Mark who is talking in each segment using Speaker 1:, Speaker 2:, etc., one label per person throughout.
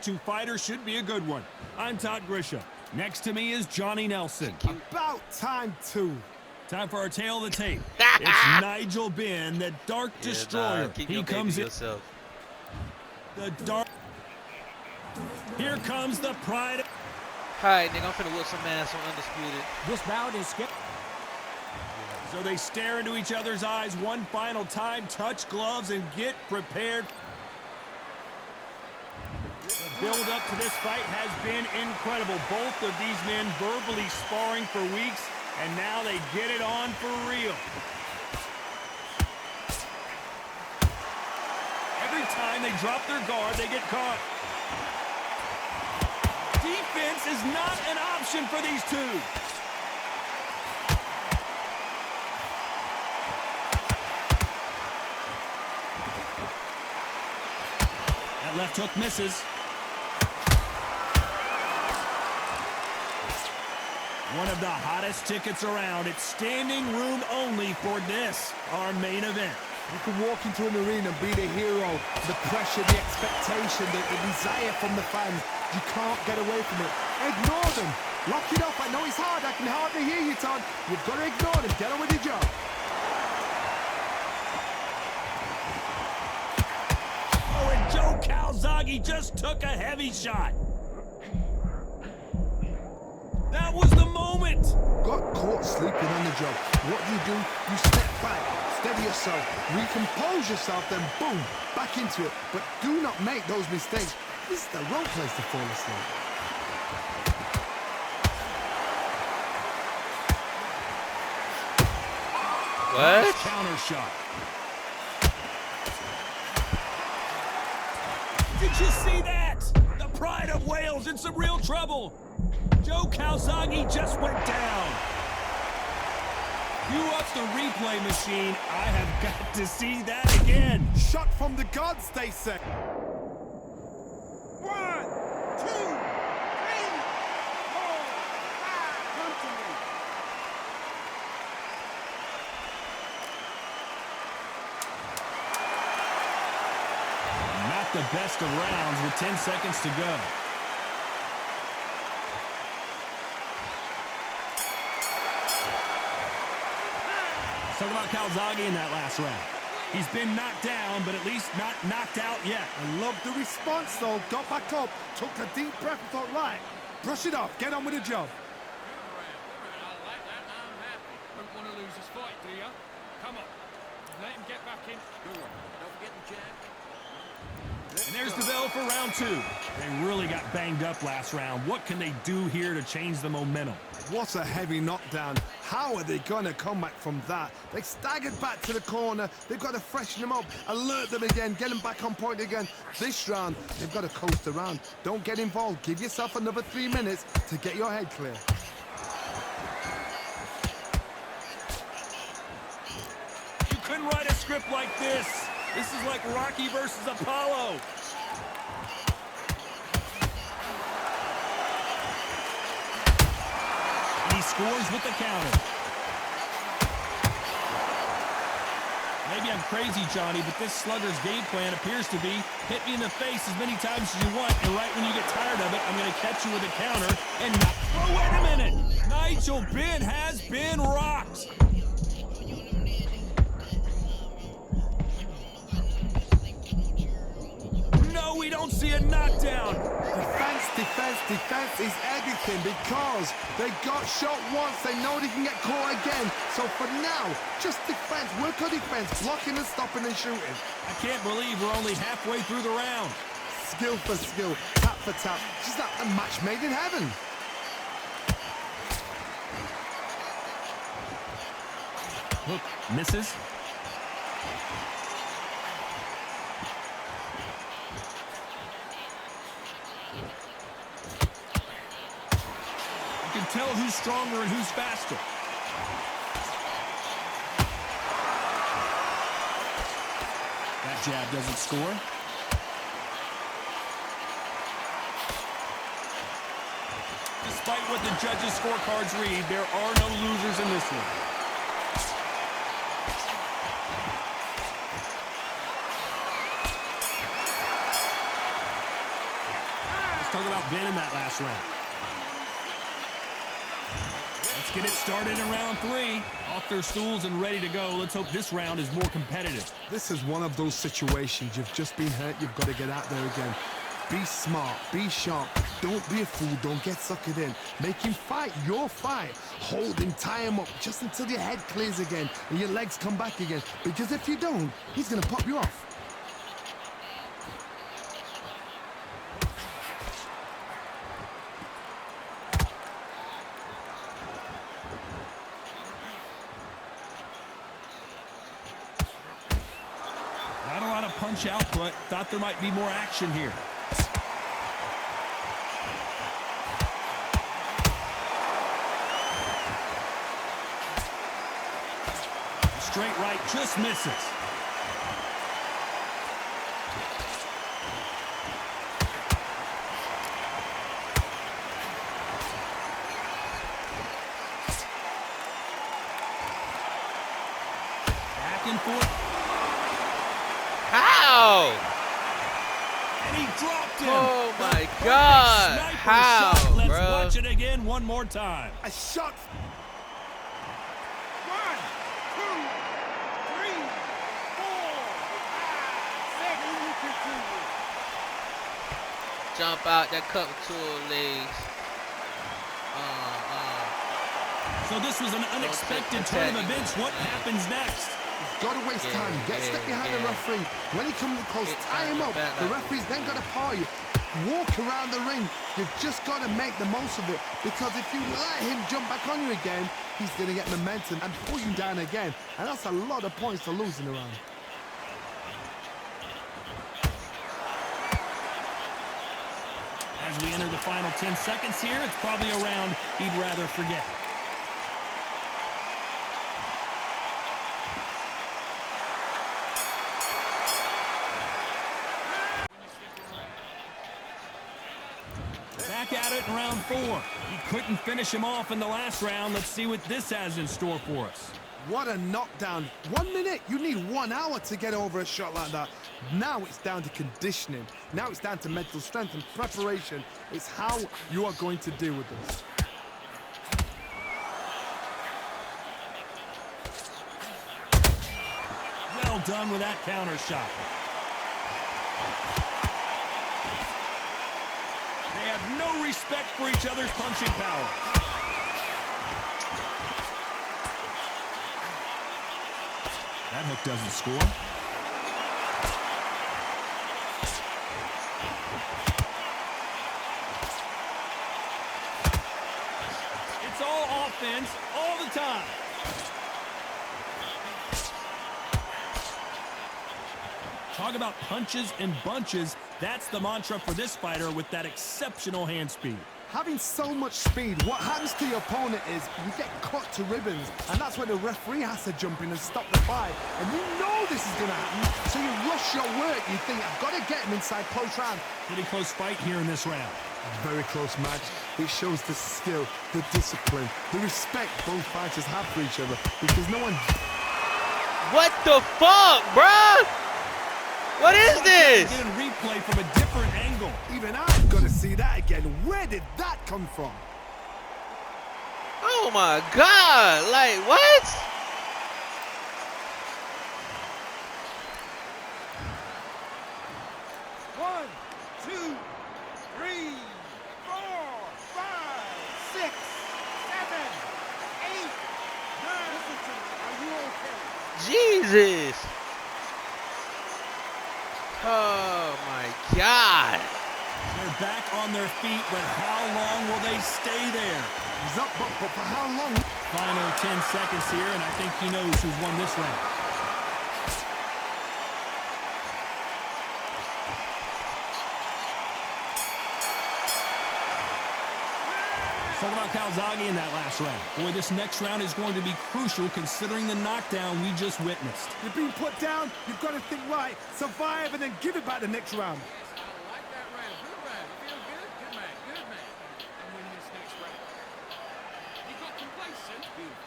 Speaker 1: two fighters should be a good one. I'm Todd Grisham. Next to me is Johnny Nelson.
Speaker 2: About time, too.
Speaker 1: Time for our tail of the tape. It's Nigel Benn, the Dark Destroyer. He comes in. The Dark. Here comes the Pride.
Speaker 3: Alright, nigga, I'm finna whip some ass on Undisputed.
Speaker 4: This bout is skip.
Speaker 1: So they stare into each other's eyes one final time, touch gloves, and get prepared. The build-up to this fight has been incredible. Both of these men verbally sparring for weeks, and now they get it on for real. Every time they drop their guard, they get caught. Defense is not an option for these two. That left hook misses. One of the hottest tickets around. It's standing room only for this, our main event.
Speaker 2: You can walk into an arena and be the hero. The pressure, the expectation, the desire from the fans. You can't get away from it. Ignore them. Lock it up. I know it's hard. I can hardly hear you, Todd. You've got to ignore them. Get on with your job.
Speaker 1: Oh, and Joe Calzaghe just took a heavy shot. That was the moment.
Speaker 2: Got caught sleeping on the job. What do? You step back, steady yourself, recompose yourself, then boom, back into it. But do not make those mistakes. This is the wrong place to fall asleep.
Speaker 3: What?
Speaker 1: Counter shot. Did you see that? The Pride of Wales in some real trouble. Joe Calzaghe just went down. Cue up the replay machine. I have got to see that again.
Speaker 2: Shot from the gods, they say.
Speaker 5: 1, 2, 3, 4, 5. Come to me.
Speaker 1: Not the best of rounds with 10 seconds to go. Let's talk about Calzaghe in that last round. He's been knocked down, but at least not knocked out yet.
Speaker 2: I love the response, though. Got back up, took a deep breath and thought, right, brush it off, get on with the job.
Speaker 4: I like that. I'm happy. Don't want to lose this fight, do you? Come on. Let him get back in. Good one. Don't forget the jab.
Speaker 1: And there's the bell for round two. They really got banged up last round. What can they do here to change the momentum?
Speaker 2: What a heavy knockdown. How are they going to come back from that? They staggered back to the corner. They've got to freshen them up, alert them again, get them back on point again. This round, they've got to coast around. Don't get involved. Give yourself another 3 minutes to get your head clear.
Speaker 1: You couldn't write a script like this. This is like Rocky versus Apollo. He scores with the counter. Maybe I'm crazy, Johnny, but this slugger's game plan appears to be hit me in the face as many times as you want, and right when you get tired of it, I'm going to catch you with a counter and not. Oh, wait a minute! Nigel Benn has been rocked. No, we don't see a knockdown.
Speaker 2: Defense is everything because they got shot once. They know they can get caught again. So for now, just defense. Work on defense, blocking and stopping and shooting.
Speaker 1: I can't believe we're only halfway through the round.
Speaker 2: Skill for skill, tap for tap. Just like a match made in heaven.
Speaker 1: Hook misses. You can tell who's stronger and who's faster. That jab doesn't score. Despite what the judges' scorecards read, there are no losers in this one. Talk about winning that last round. Let's get it started in round 3. Off their stools and ready to go. Let's hope this round is more competitive.
Speaker 2: This is one of those situations. You've just been hurt. You've got to get out there again. Be smart. Be sharp. Don't be a fool. Don't get suckered in. Make him fight your fight. Hold him. Tie him up just until your head clears again and your legs come back again. Because if you don't, he's going to pop you off.
Speaker 1: Not a lot of punch output. Thought there might be more action here. Straight right just misses. Back and forth.
Speaker 3: How?
Speaker 1: And he dropped him.
Speaker 3: Oh
Speaker 1: The
Speaker 3: my
Speaker 1: perfect
Speaker 3: God.
Speaker 1: sniper
Speaker 3: How,
Speaker 1: shot. Let's
Speaker 3: bro?
Speaker 1: watch it again one more time.
Speaker 2: A shot.
Speaker 4: 1, 2, 3, 4, 5, 6.
Speaker 3: Jump out that cut with 2 legs.
Speaker 1: So this was an unexpected turn of events. What happens next?
Speaker 2: Got to waste time. Get step behind the referee. When he comes close, tie him up. The referee's then got to paw you. Walk around the ring. You've just got to make the most of it. Because if you let him jump back on you again, he's going to get momentum and pull you down again. And that's a lot of points to lose in the round.
Speaker 1: As we enter the final 10 seconds here, it's probably a round he'd rather forget. Back at it in round 4. He couldn't finish him off in the last round. Let's see what this has in store for us.
Speaker 2: What a knockdown. 1 minute, you need 1 hour to get over a shot like that. Now it's down to conditioning. Now it's down to mental strength and preparation. It's how you are going to deal with this.
Speaker 1: Well done with that counter shot. They have no respect for each other's punching power. That hook doesn't score. It's all offense all the time. Talk about punches and bunches. That's the mantra for this fighter with that exceptional hand speed.
Speaker 2: Having so much speed, what happens to your opponent is you get cut to ribbons, and that's where the referee has to jump in and stop the fight. And you know this is going to happen, so you rush your work. You think, I've got to get him inside close round.
Speaker 1: Pretty close fight here in this round.
Speaker 2: Very close match. It shows the skill, the discipline, the respect both fighters have for each other, because no one...
Speaker 3: What the fuck, bruh? What is this?
Speaker 1: Get a replay from a different angle.
Speaker 2: Even I've got to see that again. Where did that come from?
Speaker 3: Oh my God, like what?
Speaker 4: One, two, three, 4, 5, 6, 7, 8, 9. Listen to me. Are you okay?
Speaker 3: Jesus. Oh my God.
Speaker 1: They're back on their feet, but how long will they stay there?
Speaker 2: He's up, but for how long?
Speaker 1: Final 10 seconds here, and I think he knows who's won this round. Talk about Calzaghe in that last round. Boy, this next round is going to be crucial considering the knockdown we just witnessed.
Speaker 2: You've been put down, you've got to think right, survive, and then give it back the next round.
Speaker 4: Yes, I like that round. Good round. Feel good? Good man. Good man. And win this next round. You got complacent? Beautiful.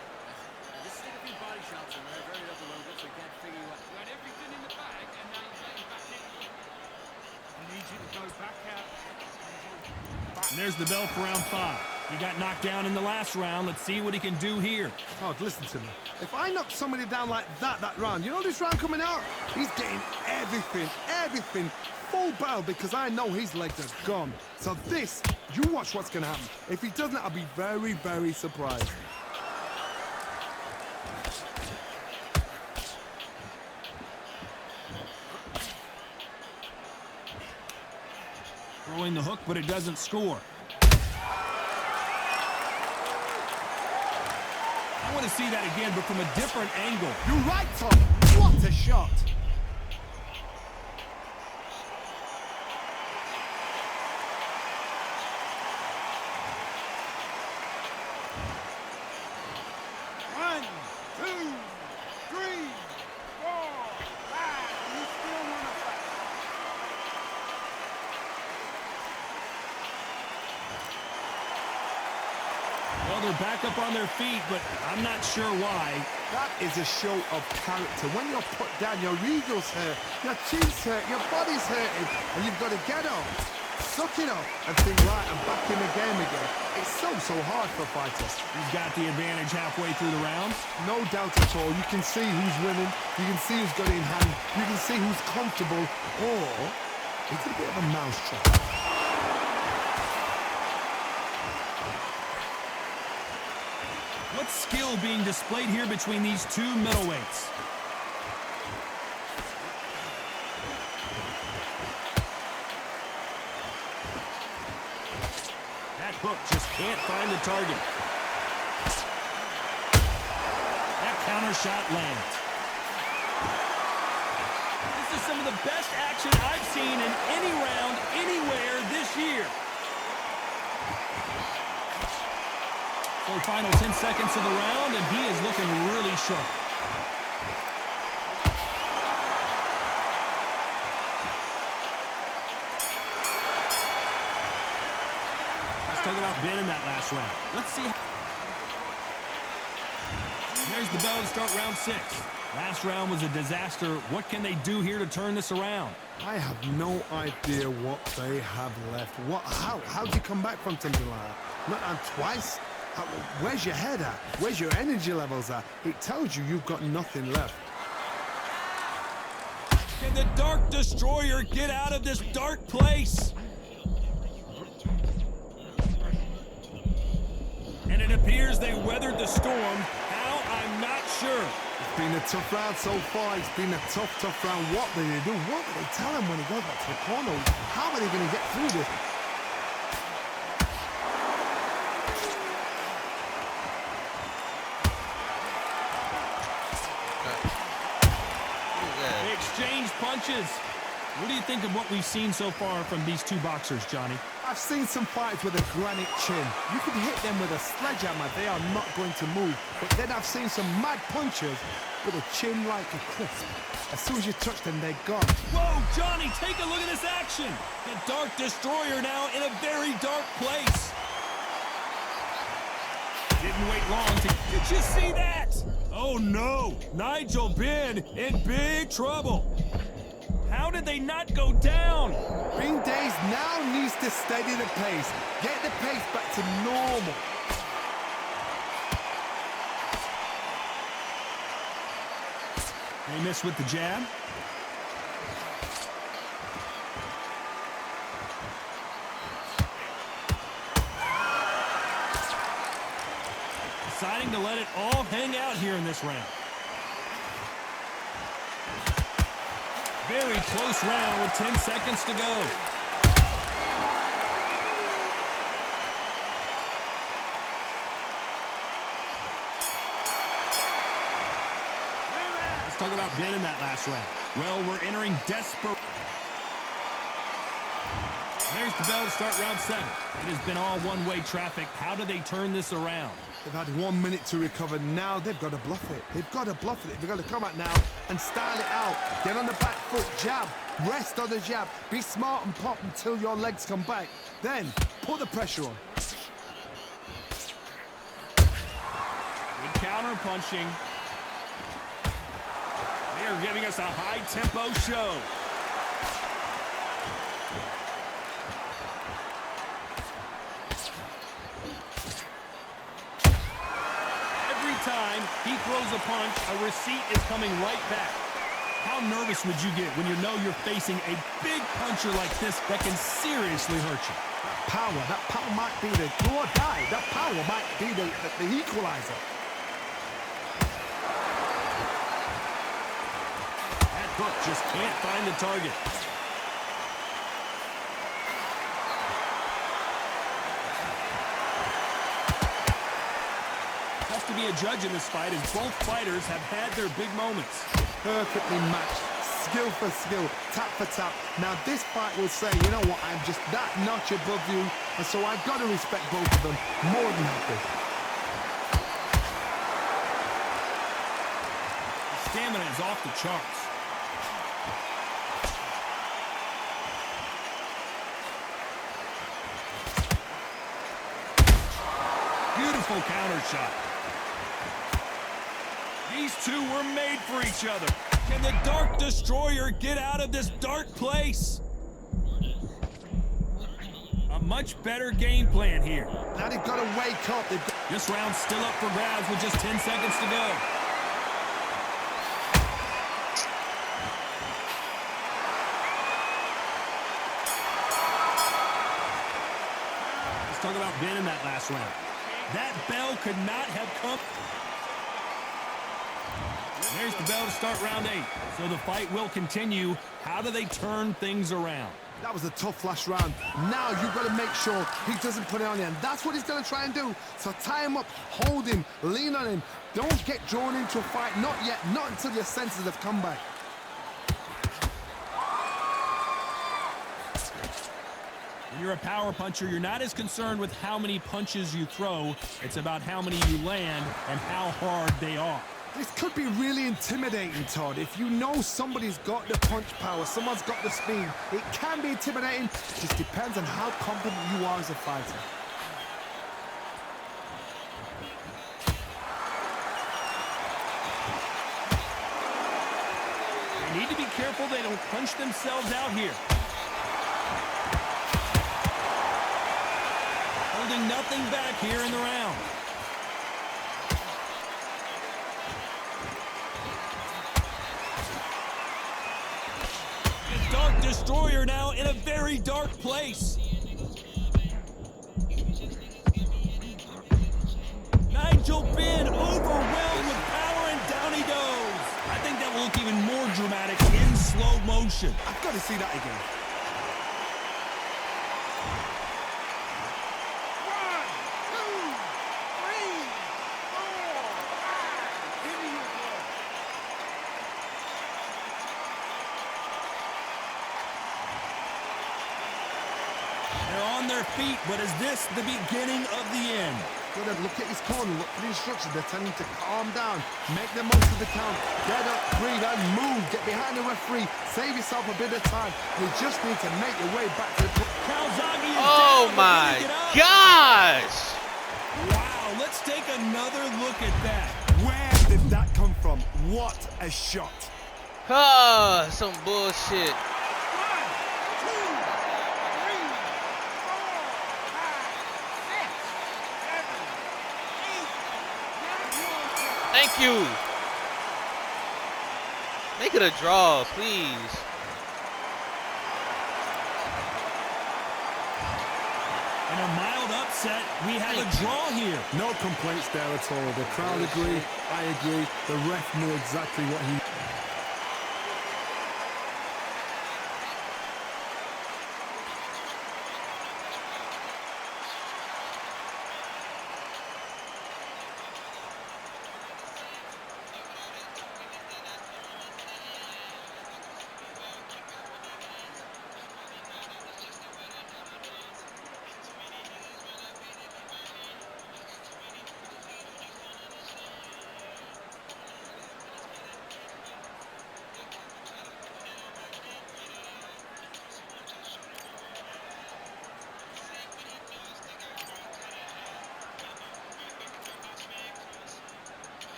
Speaker 4: Just took a few body shots in there, very up a little bit, so you can't figure you out. You had everything in the bag, and now you're getting back in. I need you to go back out.
Speaker 1: And there's the bell for round 5. He got knocked down in the last round. Let's see what he can do here.
Speaker 2: Oh, listen to me. If I knock somebody down like that round, you know this round coming out? He's getting everything full barrel because I know his legs are gone. So this, you watch what's going to happen. If he doesn't, I'll be very, very surprised.
Speaker 1: Throwing the hook, but it doesn't score. I want to see that again, but from a different angle.
Speaker 2: You're right, Tom. What a shot. One, two, three, four, five. You still want to fight?
Speaker 1: Well, they're back up on their feet, but I'm not sure why.
Speaker 2: That is a show of character. When you're put down, your ego's hurt, your chin's hurt, your body's hurting, and you've got to get up, suck it up, and think, right, I'm back in the game again. It's so hard for fighters.
Speaker 1: He's got the advantage halfway through the round.
Speaker 2: No doubt at all. You can see who's winning. You can see who's got it in hand. You can see who's comfortable. Or it's a bit of a mousetrap.
Speaker 1: What skill being displayed here between these two middleweights? That hook just can't find the target. That counter shot lands. This is some of the best action I've seen in any round, anywhere this year. So final 10 seconds of the round, and he is looking really sharp. Let's talk about Ben in that last round. Let's see. There's the bell to start round 6. Last round was a disaster. What can they do here to turn this around?
Speaker 2: I have no idea what they have left. How do you come back from something like that? Not on twice? Where's your head at? Where's your energy levels at? It tells you you've got nothing left.
Speaker 1: Can the Dark Destroyer get out of this dark place? And it appears they weathered the storm. How? I'm not sure.
Speaker 2: It's been a tough round so far. It's been a tough round. What do they do? What do they tell him when he goes back to the corner? How are they going to get through this?
Speaker 1: Exchange punches. What do you think of what we've seen so far from these two boxers, Johnny?
Speaker 2: I've seen some fights with a granite chin. You can hit them with a sledgehammer. They are not going to move. But then I've seen some mad punchers with a chin like a crisp. As soon as you touch them, they're gone.
Speaker 1: Whoa, Johnny, take a look at this action. The Dark Destroyer now in a very dark place. Didn't wait long to... Did you see that? Oh, no. Nigel Benn in big trouble. How did they not go down?
Speaker 2: Green Days now needs to steady the pace. Get the pace back to normal.
Speaker 1: They miss with the jab. Deciding to let it all hang out here in this round. Very close round with 10 seconds to go. Let's talk about Ben in that last round. Well, we're entering desperate. There's the bell to start round 7. It has been all one-way traffic. How do they turn this around?
Speaker 2: They've had 1 minute to recover. Now they've got to bluff it. They've got to bluff it. They've got to come out now and style it out. Get on the back foot, jab, rest on the jab. Be smart and pop until your legs come back. Then put the pressure on.
Speaker 1: Good counter punching. They are giving us a high-tempo show. he throws a punch, a receipt is coming right back. How nervous would you get when you know you're facing a big puncher like this that can seriously hurt you?
Speaker 2: That power might be the do or die. That power might be the equalizer.
Speaker 1: That hook just can't find the target. Tough to be a judge in this fight as both fighters have had their big moments.
Speaker 2: Perfectly matched, skill for skill, tap for tap. Now this fight will say, you know what, I'm just that notch above you, and so I've got to respect both of them more than happy.
Speaker 1: The stamina is off the charts. Beautiful counter shot. These two were made for each other. Can the Dark Destroyer get out of this dark place? A much better game plan here.
Speaker 2: Now they've got to wake up.
Speaker 1: This round's still up for grabs with just 10 seconds to go. Let's talk about Ben in that last round. That bell could not have come. There's the bell to start round 8. So the fight will continue. How do they turn things around?
Speaker 2: That was a tough last round. Now you've got to make sure he doesn't put it on you, and that's what he's going to try and do. So tie him up, hold him, lean on him. Don't get drawn into a fight. Not yet. Not until your senses have come back.
Speaker 1: When you're a power puncher, you're not as concerned with how many punches you throw. It's about how many you land and how hard they are.
Speaker 2: This could be really intimidating, Todd. If you know somebody's got the punch power, someone's got the speed, it can be intimidating. It just depends on how confident you are as a fighter.
Speaker 1: They need to be careful they don't punch themselves out here. Holding nothing back here in the round. The Dark Destroyer now in a very dark place. Nigel Ben overwhelmed with power, and down he goes. I think that will look even more dramatic in slow motion.
Speaker 2: I've got to see that again.
Speaker 1: Their feet, but is this the beginning of the end?
Speaker 2: Good, look at his corner, look for the instructions. They're telling him to calm down, make the most of the count, get up, breathe, and move. Get behind the referee, save yourself a bit of time. You just need to make your way back to the...
Speaker 1: Calzaghe is
Speaker 3: Oh
Speaker 1: down,
Speaker 3: my
Speaker 1: but
Speaker 3: gosh!
Speaker 1: Wow, let's take another look at that.
Speaker 2: Where did that come from? What a shot.
Speaker 3: Ah, some bullshit. Thank you. Make it a draw, please.
Speaker 1: In a mild upset, we have a draw here.
Speaker 2: No complaints there at all. The crowd agree, I agree. The ref knew exactly what he...